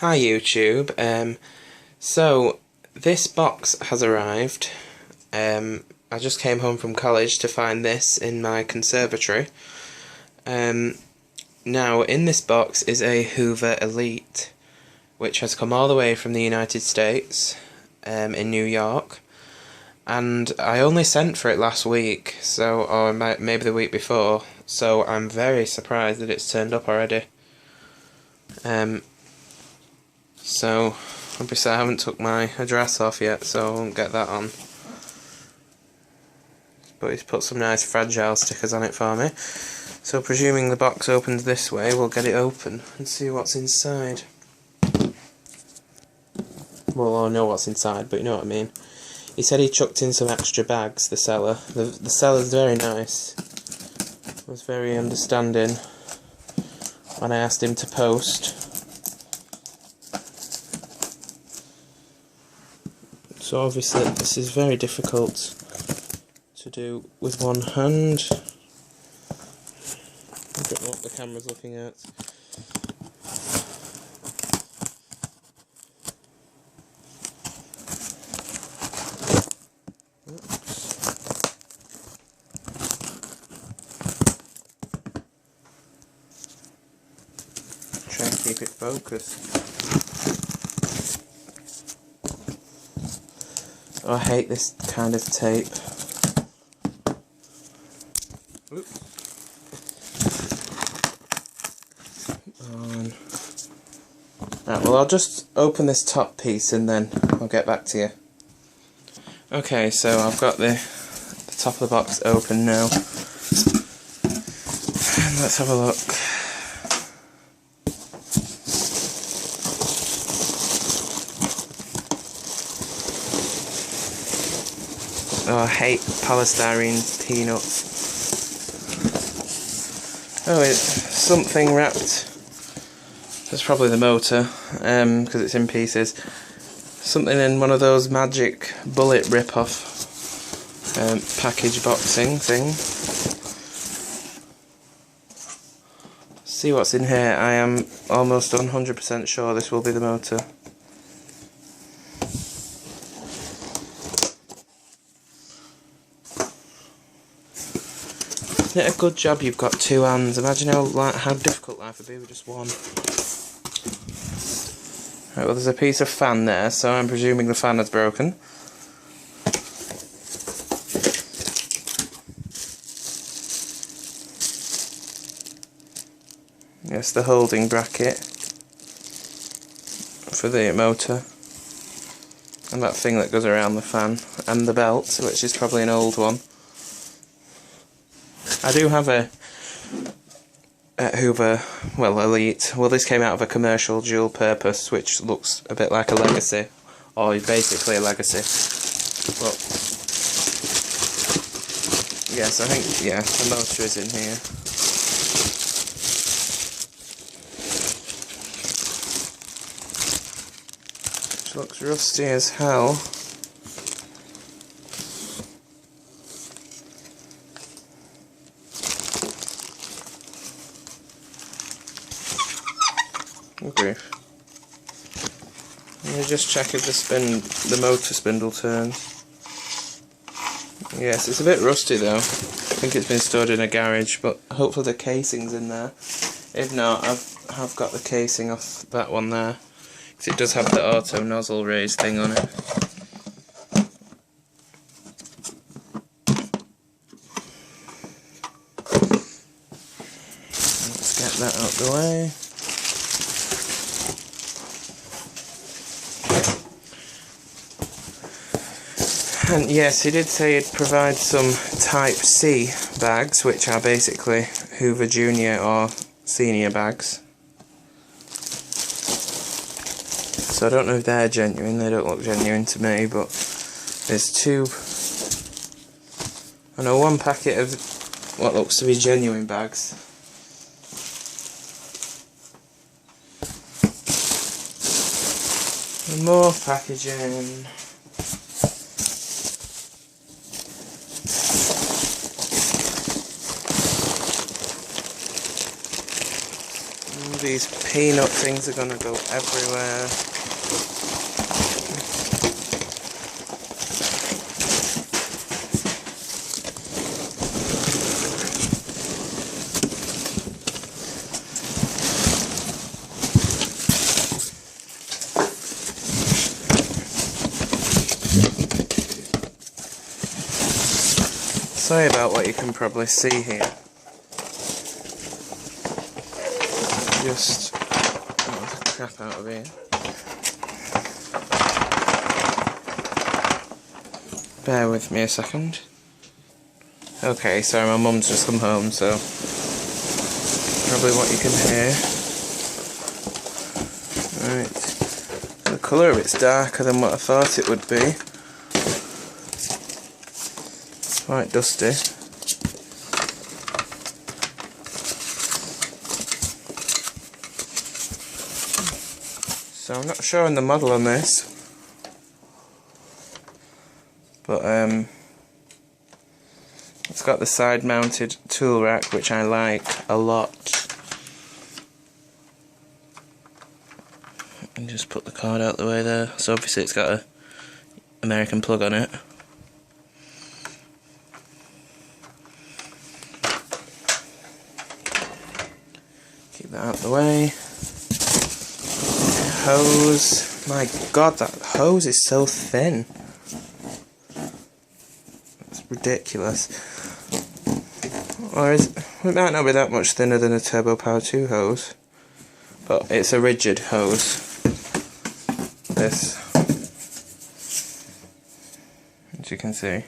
Hi YouTube. So this box has arrived. I just came home from college to find this in my conservatory. Now in this box is a Hoover Elite, which has come all the way from the United States, in New York, and I only sent for it last week, or maybe the week before. So I'm very surprised that it's turned up already. So, obviously I haven't took my address off yet, so I won't get that on. But he's put some nice fragile stickers on it for me. So presuming the box opens this way, we'll get it open and see what's inside. Well, I know what's inside, but you know what I mean. He said he chucked in some extra bags, the seller. The seller's very nice. Was very understanding when I asked him to post. So obviously this is very difficult to do with one hand. I don't know what the camera's looking at. Try and keep it focused. Oh, I hate this kind of tape. Right, well, I'll just open this top piece and then I'll get back to you. Okay, so I've got the top of the box open now. And let's have a look. Oh, I hate polystyrene peanuts. Oh, it's something wrapped. That's probably the motor, because it's in pieces. Something in one of those magic bullet rip-off package boxing thing. See what's in here. I am almost 100% sure this will be the motor. Isn't it a good job you've got two hands? Imagine how difficult life would be with just one. Right, well, there's a piece of fan there, so I'm presuming the fan has broken. Yes, the holding bracket for the motor. And that thing that goes around the fan. And the belt, which is probably an old one. I do have a Hoover, well, Elite. Well, this came out of a commercial dual purpose, which looks a bit like a Legacy, or basically a Legacy. But yes, I think, yeah, the motor is in here. Which looks rusty as hell. Okay. Let me just check if the motor spindle turns. Yes, it's a bit rusty though. I think it's been stored in a garage, but hopefully the casing's in there. If not, I've got the casing off that one there, because it does have the auto nozzle raise thing on it. Let's get that out the way. And yes, he did say he'd provide some Type C bags, which are basically Hoover Junior or Senior bags. So I don't know if they're genuine, they don't look genuine to me, but there's one packet of what looks to be genuine bags. And more packaging. These peanut things are gonna go everywhere. Sorry about what you can probably see here. Just the crap out of here. Bear with me a second. Okay, sorry, my mum's just come home, so probably what you can hear. Right, the colour of it's darker than what I thought it would be. Quite dusty. So I'm not showing the model on this, but it's got the side mounted tool rack, which I like a lot. And just put the card out the way there. So obviously it's got a American plug on it. Keep that out the way. Hose. My god, that hose is so thin. It's ridiculous. Or it might not be that much thinner than a Turbo Power 2 hose, but it's a rigid hose. This, as you can see.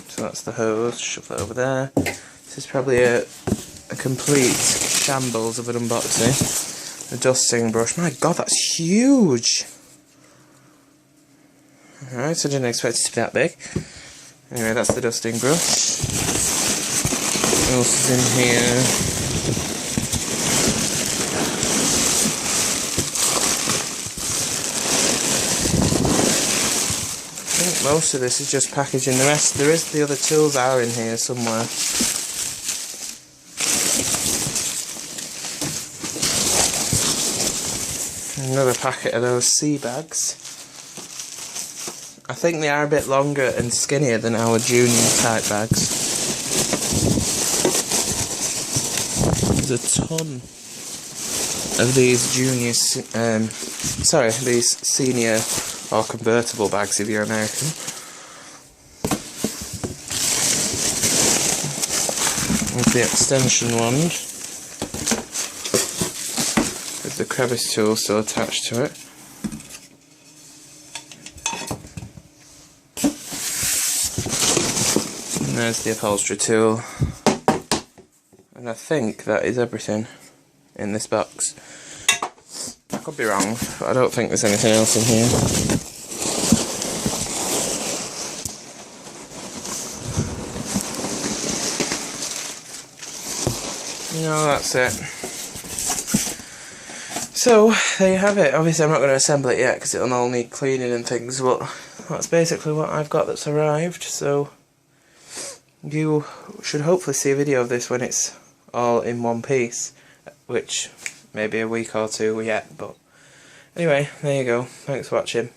So that's the hose. Shove that over there. This is probably a complete shambles of an unboxing. The dusting brush. My god, that's huge! Alright, I didn't expect it to be that big. Anyway, that's the dusting brush. What else is in here? I think most of this is just packaging. The other tools are in here somewhere. Another packet of those sea bags. I think they are a bit longer and skinnier than our junior type bags. There's a ton of these these senior or convertible bags if you're American. With the extension wand. The crevice tool still attached to it. And there's the upholstery tool. And I think that is everything in this box. I could be wrong, but I don't think there's anything else in here. No, that's it. So, there you have it. Obviously I'm not going to assemble it yet because it'll all need cleaning and things, but that's basically what I've got that's arrived. So, you should hopefully see a video of this when it's all in one piece, which may be a week or two yet, but anyway, there you go. Thanks for watching.